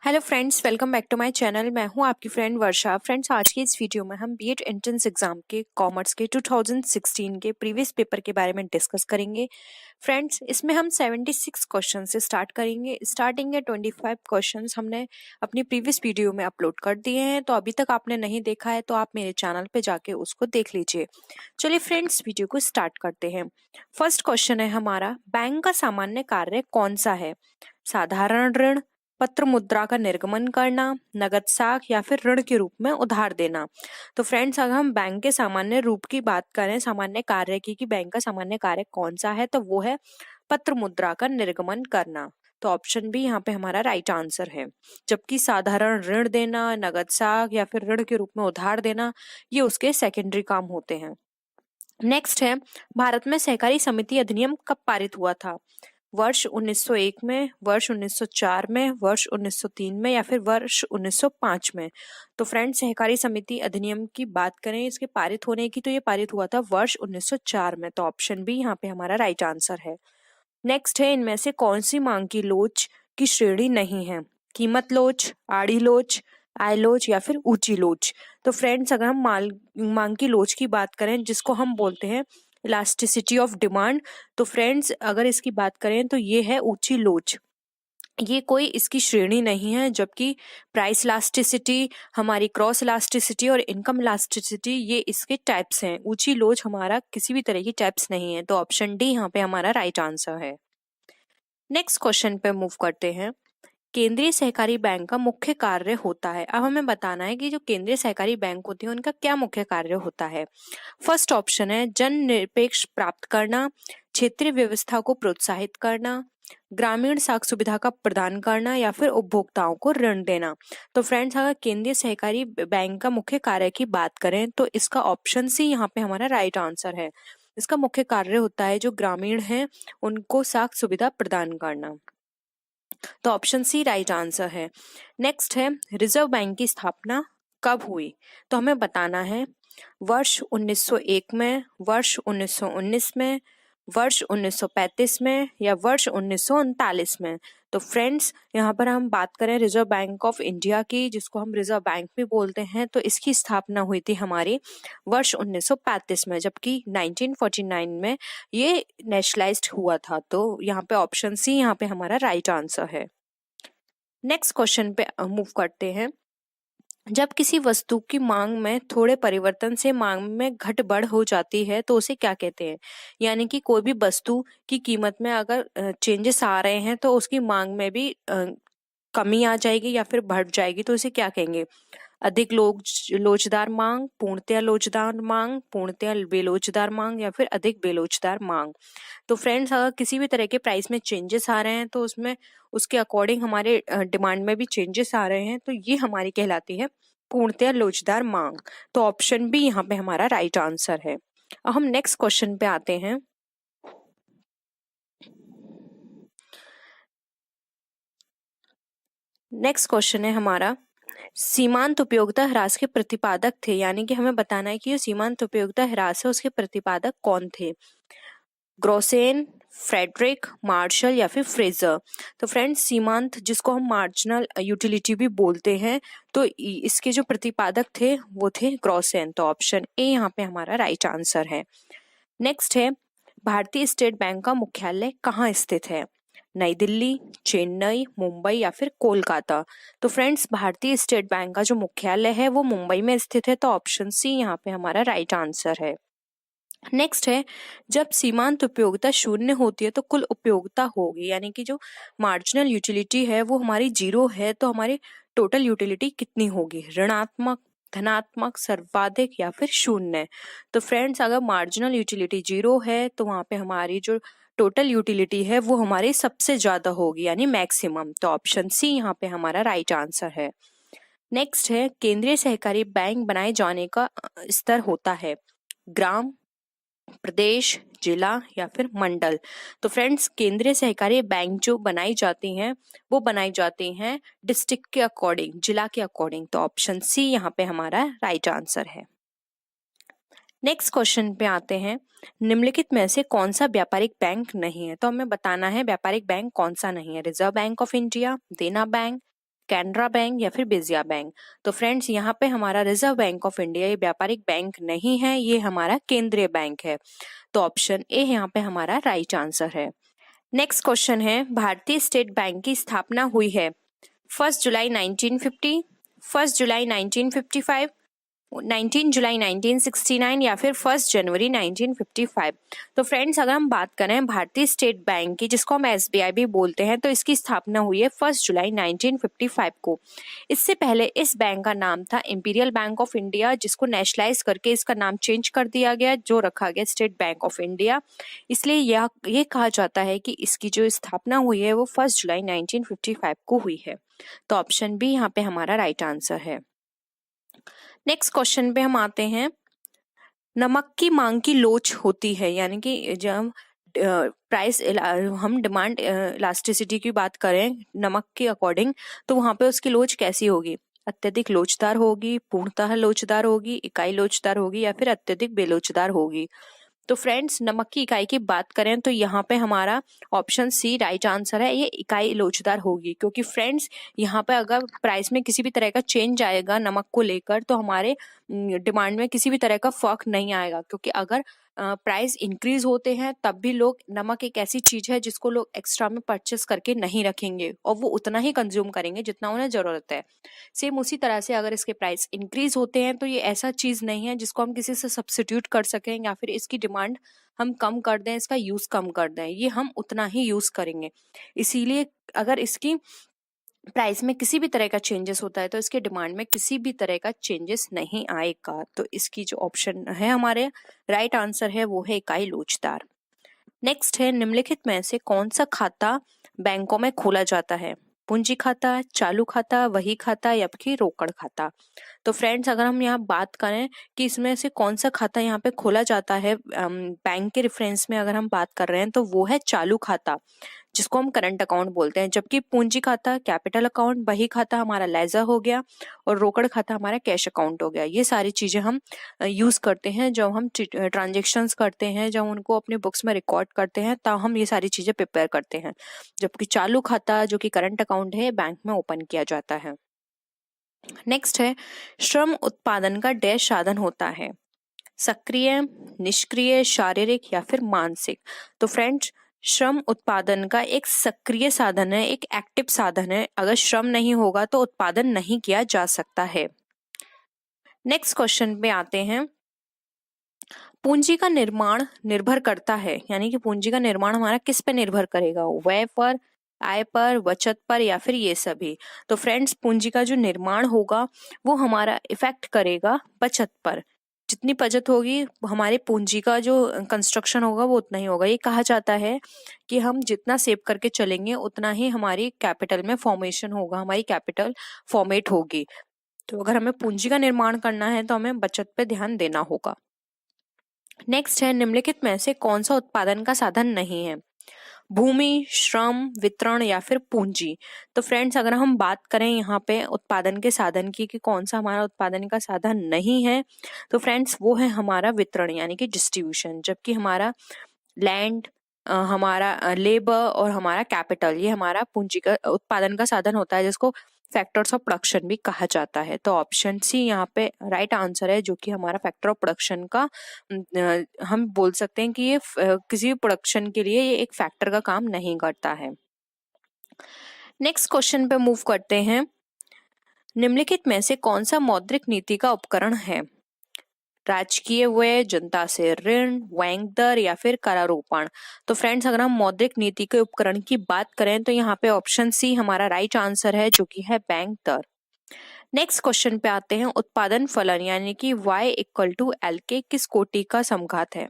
Hello friends, welcome back to my channel. मैं हूं आपकी फ्रेंड वर्षा। फ्रेंड्स, आज की इस वीडियो में हम बीएड एंट्रेंस एग्जाम के कॉमर्स के 2016 के प्रीवियस पेपर के बारे में डिस्कस करेंगे। फ्रेंड्स, इसमें हम 76 क्वेश्चन से स्टार्ट करेंगे। स्टार्टिंग के 25 क्वेश्चंस हमने अपनी प्रीवियस वीडियो में अपलोड कर दिए हैं, तो अभी तक आपने नहीं देखा है तो आप मेरे चैनल पे जाके उसको देख लीजिए। चलिए फ्रेंड्स, वीडियो को स्टार्ट करते हैं। फर्स्ट क्वेश्चन है हमारा, बैंक का सामान्य कार्य कौन सा है? साधारण ऋण, पत्र मुद्रा का निर्गमन करना, नगद साख या फिर ऋण के रूप में उधार देना। तो फ्रेंड्स, अगर हम बैंक के सामान्य रूप की बात करें, सामान्य कार्य की कि बैंक का सामान्य कार्य कौन सा है, तो वो है पत्र मुद्रा का निर्गमन करना। तो ऑप्शन बी यहाँ पे हमारा राइट आंसर है। जबकि साधारण ऋण देना, नगद साख या फिर ऋण के रूप में उधार देना, ये उसके सेकेंडरी काम होते हैं। नेक्स्ट है, भारत में सहकारी समिति अधिनियम कब पारित हुआ था? वर्ष 1901 में, वर्ष 1904 में, वर्ष 1903 में या फिर वर्ष 1905 में। तो फ्रेंड्स, सहकारी समिति अधिनियम की बात करें इसके पारित होने की, तो ये पारित हुआ था वर्ष 1904 में। तो ऑप्शन बी यहाँ पे हमारा राइट आंसर है। नेक्स्ट है, इनमें से कौन सी मांग की लोच की श्रेणी नहीं है? कीमत लोच, आड़ी लोच, आय लोच या फिर ऊंची लोच। तो फ्रेंड्स, अगर हम मांग की लोच की बात करें, जिसको हम बोलते हैं इलास्टिसिटी ऑफ डिमांड, तो फ्रेंड्स अगर इसकी बात करें तो ये है ऊंची लोच। ये कोई इसकी श्रेणी नहीं है, जबकि प्राइस इलास्टिसिटी, हमारी क्रॉस इलास्टिसिटी और इनकम इलास्टिसिटी ये इसके टाइप्स हैं। ऊंची लोच हमारा किसी भी तरह की टाइप्स नहीं है। तो ऑप्शन डी यहाँ पे हमारा राइट आंसर है। नेक्स्ट क्वेश्चन पे मूव करते हैं। केंद्रीय सहकारी बैंक का मुख्य कार्य होता है। अब हमें बताना है कि जो केंद्रीय सहकारी बैंक होती है उनका क्या मुख्य कार्य होता है। फर्स्ट ऑप्शन है जन निरपेक्ष प्राप्त करना, क्षेत्रीय व्यवस्था को प्रोत्साहित करना, ग्रामीण साख सुविधा का प्रदान करना या फिर उपभोक्ताओं को ऋण देना। तो फ्रेंड्स, अगर केंद्रीय सहकारी बैंक का मुख्य कार्य की बात करें तो इसका ऑप्शन सी यहाँ पे हमारा राइट आंसर है। इसका मुख्य कार्य होता है जो ग्रामीण है उनको साख सुविधा प्रदान करना। तो ऑप्शन सी राइट आंसर है। नेक्स्ट है, रिजर्व बैंक की स्थापना कब हुई? तो हमें बताना है वर्ष 1901 में, वर्ष 1919 में, वर्ष 1935 में या वर्ष 1939 में। तो फ्रेंड्स, यहाँ पर हम बात करें रिजर्व बैंक ऑफ इंडिया की, जिसको हम रिजर्व बैंक भी बोलते हैं, तो इसकी स्थापना हुई थी हमारी वर्ष 1935 में, जबकि 1949 में ये नेशनलाइज्ड हुआ था। तो यहाँ पे ऑप्शन सी यहाँ पे हमारा राइट आंसर है। नेक्स्ट क्वेश्चन पे मूव करते हैं। जब किसी वस्तु की मांग में थोड़े परिवर्तन से मांग में घट बढ़ हो जाती है तो उसे क्या कहते हैं? यानी कि कोई भी वस्तु की कीमत में अगर चेंजेस आ रहे हैं तो उसकी मांग में भी कमी आ जाएगी या फिर बढ़ जाएगी, तो उसे क्या कहेंगे? अधिक लोचदार मांग, पूर्णतया लोचदार मांग, पूर्णतया बेलोचदार मांग या फिर अधिक बेलोचदार मांग। तो फ्रेंड्स, अगर किसी भी तरह के प्राइस में चेंजेस आ रहे हैं तो उसमें उसके अकॉर्डिंग हमारे डिमांड में भी चेंजेस आ रहे हैं, तो ये हमारी कहलाती है पूर्णतया लोचदार मांग। तो ऑप्शन बी यहाँ पे हमारा राइट आंसर है। अब हम नेक्स्ट क्वेश्चन पे आते हैं। नेक्स्ट क्वेश्चन है हमारा, सीमांत उपयोगिता ह्रास के प्रतिपादक थे। यानी कि हमें बताना है कि जो सीमांत उपयोगिता ह्रास है उसके प्रतिपादक कौन थे? ग्रोसेन, फ्रेडरिक, मार्शल या फिर फ्रेजर। तो फ्रेंड्स, सीमांत जिसको हम मार्जिनल यूटिलिटी भी बोलते हैं, तो इसके जो प्रतिपादक थे वो थे ग्रोसेन। तो ऑप्शन ए यहाँ पे हमारा राइट आंसर है। नेक्स्ट है, भारतीय स्टेट बैंक का मुख्यालय कहाँ स्थित है? नई दिल्ली, चेन्नई, मुंबई या फिर कोलकाता। तो फ्रेंड्स, भारतीय स्टेट बैंक का जो मुख्यालय है वो मुंबई में स्थित है। तो ऑप्शन सी यहाँ पे हमारा राइट आंसर है। नेक्स्ट है, जब सीमांत उपयोगिता शून्य होती है तो कुल उपयोगिता होगी। यानी कि जो मार्जिनल यूटिलिटी है वो हमारी जीरो है, तो हमारी टोटल यूटिलिटी कितनी होगी? ऋणात्मक, धनात्मक, सर्वाधिक या फिर शून्य। तो फ्रेंड्स, अगर मार्जिनल यूटिलिटी जीरो है तो वहां पे हमारी जो टोटल यूटिलिटी है वो हमारी सबसे ज्यादा होगी, यानी मैक्सिमम। तो ऑप्शन सी यहाँ पे हमारा राइट आंसर है। नेक्स्ट है, केंद्रीय सहकारी बैंक बनाए जाने का स्तर होता है ग्राम, प्रदेश, जिला या फिर मंडल। तो फ्रेंड्स, केंद्रीय सहकारी बैंक जो बनाई जाती हैं वो बनाई जाती हैं डिस्ट्रिक्ट के अकॉर्डिंग, जिला के अकॉर्डिंग। तो ऑप्शन सी यहाँ पे हमारा राइट आंसर है। नेक्स्ट क्वेश्चन पे आते हैं, निम्नलिखित में से कौन सा व्यापारिक बैंक नहीं है? तो हमें बताना है व्यापारिक बैंक कौन सा नहीं है। रिजर्व बैंक ऑफ इंडिया, देना बैंक, कैनरा बैंक या फिर विजया बैंक। तो फ्रेंड्स यहाँ पे हमारा रिजर्व बैंक ऑफ इंडिया ये व्यापारिक बैंक नहीं है, ये हमारा केंद्रीय बैंक है। तो ऑप्शन ए यहाँ पे हमारा राइट आंसर है। नेक्स्ट क्वेश्चन है, भारतीय स्टेट बैंक की स्थापना हुई है 1 जुलाई 1950, 1 जुलाई 1955, 19 जुलाई 1969 या फिर 1 जनवरी 1955। तो फ्रेंड्स अगर हम बात करें भारतीय स्टेट बैंक की, जिसको हम एसबीआई भी बोलते हैं, तो इसकी स्थापना हुई है 1 जुलाई 1955 को। इससे पहले इस बैंक का नाम था इंपीरियल बैंक ऑफ इंडिया, जिसको नेशनलाइज करके इसका नाम चेंज कर दिया गया, जो रखा गया स्टेट बैंक ऑफ इंडिया। इसलिए ये कहा जाता है कि इसकी जो स्थापना हुई है वो 1 जुलाई 1955 को हुई है। तो ऑप्शन बी यहाँ पे हमारा राइट आंसर है। नेक्स्ट क्वेश्चन पे हम आते हैं, नमक की मांग की लोच होती है, यानी कि जब प्राइस हम डिमांड इलास्टिसिटी की बात करें नमक के अकॉर्डिंग, तो वहां पे उसकी लोच कैसी होगी? अत्यधिक लोचदार होगी, पूर्णतः लोचदार होगी, इकाई लोचदार होगी या फिर अत्यधिक बेलोचदार होगी? तो फ्रेंड्स नमक की इकाई की बात करें तो यहाँ पे हमारा ऑप्शन सी राइट आंसर है, ये इकाई लोचदार होगी। क्योंकि फ्रेंड्स यहाँ पे अगर प्राइस में किसी भी तरह का चेंज आएगा नमक को लेकर, तो हमारे डिमांड में किसी भी तरह का फर्क नहीं आएगा। क्योंकि अगर प्राइस इंक्रीज होते हैं तब भी लोग, नमक एक ऐसी चीज है जिसको लोग एक्स्ट्रा में परचेस करके नहीं रखेंगे और वो उतना ही कंज्यूम करेंगे जितना उन्हें जरूरत है। सेम उसी तरह से अगर इसके प्राइस इंक्रीज होते हैं तो ये ऐसा चीज नहीं है जिसको हम किसी से सब्स्टिट्यूट कर सकें या फिर इसकी डिमांड हम कम कर दें, इसका यूज कम कर दें, ये हम उतना ही यूज करेंगे। इसीलिए अगर इसकी प्राइस में किसी भी तरह का चेंजेस होता है तो इसके डिमांड में किसी भी तरह का चेंजेस नहीं आएगा। तो इसकी जो ऑप्शन है हमारे राइट आंसर है वो है इकाई लोचदार। नेक्स्ट है, निम्नलिखित में से कौन सा खाता बैंकों में खोला जाता है? पूंजी खाता, चालू खाता, वही खाता या फिर रोकड़ खाता? तो फ्रेंड्स अगर हम यहाँ बात करें कि इसमें से कौन सा खाता यहाँ पे खोला जाता है बैंक के रेफरेंस में अगर हम बात कर रहे हैं, तो वो है चालू खाता, जिसको हम करंट अकाउंट बोलते हैं। जबकि पूंजी खाता कैपिटल अकाउंट, बही खाता हमारा लेजर हो गया और रोकड़ खाता हमारा कैश अकाउंट हो गया। ये सारी चीजें हम यूज करते हैं जब हम ट्रांजेक्शन्स करते हैं, जब उनको अपनी बुक्स में रिकॉर्ड करते हैं, तब हम ये सारी चीजें प्रिपेयर करते हैं। जबकि चालू खाता जो कि करंट अकाउंट है बैंक में ओपन किया जाता है। नेक्स्ट है, श्रम उत्पादन का डैश साधन होता है? सक्रिय, निष्क्रिय, शारीरिक या फिर मानसिक? तो फ्रेंड्स श्रम उत्पादन का एक सक्रिय साधन है, एक एक्टिव साधन है। अगर श्रम नहीं होगा तो उत्पादन नहीं किया जा सकता है। नेक्स्ट क्वेश्चन पे आते हैं, पूंजी का निर्माण निर्भर करता है, यानी कि पूंजी का निर्माण हमारा किस पे निर्भर करेगा? व्यय पर, आय पर, बचत पर या फिर ये सभी? तो फ्रेंड्स पूंजी का जो निर्माण होगा वो हमारा इफेक्ट करेगा बचत पर। जितनी बचत होगी हमारी पूंजी का जो कंस्ट्रक्शन होगा वो उतना ही होगा। ये कहा जाता है कि हम जितना सेव करके चलेंगे उतना ही हमारी कैपिटल में फॉर्मेशन होगा, हमारी कैपिटल फॉर्मेट होगी। तो अगर हमें पूंजी का निर्माण करना है तो हमें बचत पे ध्यान देना होगा। नेक्स्ट है, निम्नलिखित में से कौन सा उत्पादन का साधन नहीं है? भूमि, श्रम, वितरण या फिर पूंजी? तो फ्रेंड्स अगर हम बात करें यहाँ पे उत्पादन के साधन की कि कौन सा हमारा उत्पादन का साधन नहीं है, तो फ्रेंड्स वो है हमारा वितरण यानी कि डिस्ट्रीब्यूशन। जबकि हमारा लैंड, हमारा लेबर और हमारा कैपिटल ये हमारा पूंजी का उत्पादन का साधन होता है, जिसको फैक्टर्स ऑफ प्रोडक्शन भी कहा जाता है। तो ऑप्शन सी यहाँ पे राइट आंसर है, जो कि हमारा फैक्टर ऑफ प्रोडक्शन का हम बोल सकते हैं कि ये किसी भी प्रोडक्शन के लिए ये एक फैक्टर का काम नहीं करता है। नेक्स्ट क्वेश्चन पे मूव करते हैं, निम्नलिखित में से कौन सा मौद्रिक नीति का उपकरण है? राजकीय व्यय, जनता से ऋण, बैंक दर या फिर करारोपण? तो फ्रेंड्स अगर हम मौद्रिक नीति के उपकरण की बात करें तो यहाँ पे ऑप्शन सी हमारा राइट आंसर है, जो कि है बैंक दर। नेक्स्ट क्वेश्चन पे आते हैं, उत्पादन फलन यानी कि y इक्वल टू एल के किस कोटि का समघात है?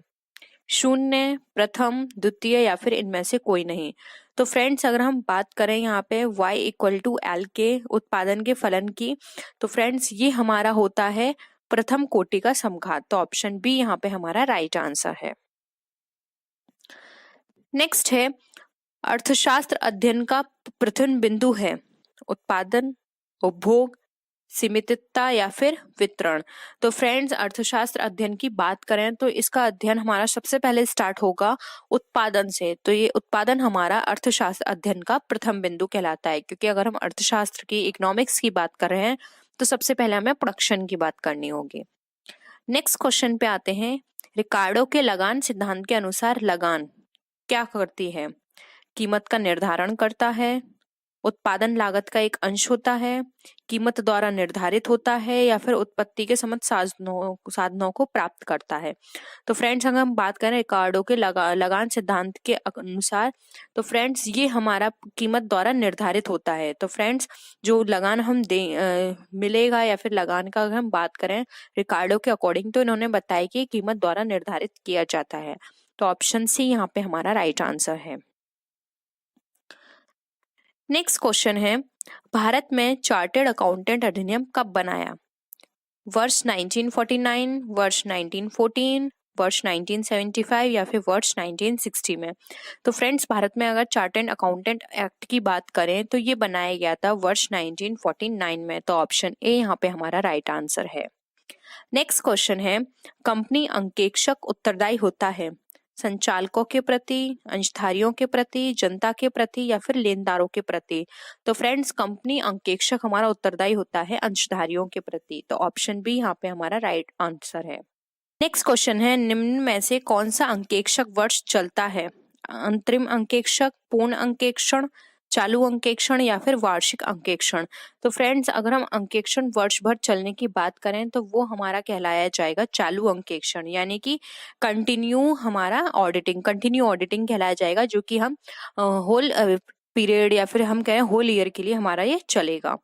शून्य, प्रथम, द्वितीय या फिर इनमें से कोई नहीं? तो फ्रेंड्स अगर हम बात करें यहाँ पे y इक्वल टू एल के उत्पादन के फलन की, तो फ्रेंड्स ये हमारा होता है प्रथम कोटि का समघात। तो ऑप्शन बी यहाँ पे हमारा राइट आंसर है। नेक्स्ट है, अर्थशास्त्र अध्ययन का प्रथम बिंदु है उत्पादन, उपभोग, सीमितता या फिर वितरण। तो फ्रेंड्स, अर्थशास्त्र अध्ययन की बात करें तो इसका अध्ययन हमारा सबसे पहले स्टार्ट होगा उत्पादन से। तो ये उत्पादन हमारा अर्थशास्त्र अध्ययन का प्रथम बिंदु कहलाता है, क्योंकि अगर हम अर्थशास्त्र की इकोनॉमिक्स की बात कर रहे हैं तो सबसे पहले हमें प्रोडक्शन की बात करनी होगी। नेक्स्ट क्वेश्चन पे आते हैं। रिकार्डो के लगान सिद्धांत के अनुसार लगान क्या करती है? कीमत का निर्धारण करता है, उत्पादन लागत का एक अंश होता है, कीमत द्वारा निर्धारित होता है, या फिर उत्पत्ति के समस्त साधनों को प्राप्त करता है। तो फ्रेंड्स, अगर हम बात करें रिकार्डो के लगान सिद्धांत के अनुसार, तो फ्रेंड्स ये हमारा कीमत द्वारा निर्धारित होता है। तो फ्रेंड्स, जो लगान हम मिलेगा या फिर लगान का अगर हम बात करें रिकार्डो के अकॉर्डिंग, तो इन्होंने बताया कि कीमत द्वारा निर्धारित किया जाता है। तो ऑप्शन सी यहाँ पे हमारा राइट आंसर है। नेक्स्ट क्वेश्चन है, भारत में चार्टेड अकाउंटेंट अधिनियम कब बनाया? वर्ष 1949, वर्ष 1914, वर्ष 1975 या फिर वर्ष 1960 में? तो फ्रेंड्स, भारत में अगर चार्टेड अकाउंटेंट एक्ट की बात करें तो ये बनाया गया था वर्ष 1949 में। तो ऑप्शन ए यहाँ पे हमारा राइट आंसर है। नेक्स्ट क्वेश्चन है, कंपनी अंकेक्षक उत्तरदायी होता है संचालकों के प्रति, अंशधारियों के प्रति, जनता के प्रति या फिर लेनदारों के प्रति? तो फ्रेंड्स, कंपनी अंकेक्षक हमारा उत्तरदायी होता है अंशधारियों के प्रति। तो ऑप्शन बी यहाँ पे हमारा राइट आंसर है। नेक्स्ट क्वेश्चन है, निम्न में से कौन सा अंकेक्षक वर्ष चलता है? अंतरिम अंकेक्षक, पूर्ण अंकेक्षण, चालू अंकेक्षण या फिर वार्षिक अंकेक्षण? तो फ्रेंड्स, अगर हम अंकेक्षण वर्ष भर चलने की बात करें तो वो हमारा कहलाया जाएगा चालू अंकेक्षण, यानी कि कंटिन्यू ऑडिटिंग कहलाया जाएगा, जो कि हम होल पीरियड या फिर हम कहें होल ईयर के लिए हमारा ये चलेगा।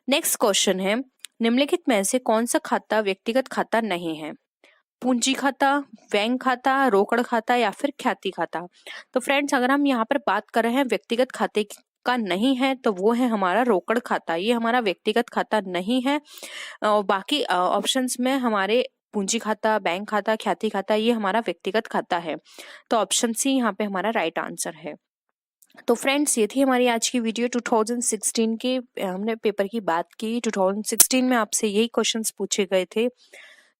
नेक्स्ट क्वेश्चन है, निम्नलिखित में से कौन सा खाता व्यक्तिगत खाता नहीं है? पूंजी खाता, बैंक खाता, रोकड़ खाता या फिर ख्याति खाता? तो फ्रेंड्स, अगर हम यहाँ पर बात कर रहे हैं व्यक्तिगत खाते का नहीं है तो वो है हमारा रोकड़ खाता। ये हमारा व्यक्तिगत खाता नहीं है। और बाकी ऑप्शंस में हमारे पूंजी खाता, बैंक खाता, ख्याति खाता, ये हमारा व्यक्तिगत खाता है। तो ऑप्शन सी यहाँ पे हमारा राइट आंसर है। तो फ्रेंड्स, ये थी हमारी आज की वीडियो। 2016 के हमने पेपर की बात की। 2016 में आपसे यही क्वेश्चंस पूछे गए थे।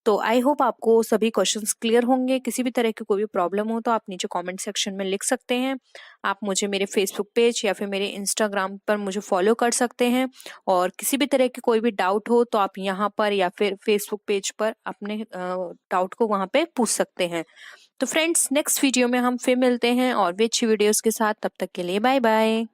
तो आई होप आपको सभी क्वेश्चंस क्लियर होंगे। किसी भी तरह की कोई भी प्रॉब्लम हो तो आप नीचे कमेंट सेक्शन में लिख सकते हैं। आप मुझे मेरे फेसबुक पेज या फिर मेरे इंस्टाग्राम पर मुझे फॉलो कर सकते हैं। और किसी भी तरह की कोई भी डाउट हो तो आप यहाँ पर या फिर फेसबुक पेज पर अपने डाउट को वहाँ पे पूछ सकते हैं। तो फ्रेंड्स, नेक्स्ट वीडियो में हम फिर मिलते हैं और भी अच्छी वीडियोस के साथ। तब तक के लिए बाय बाय।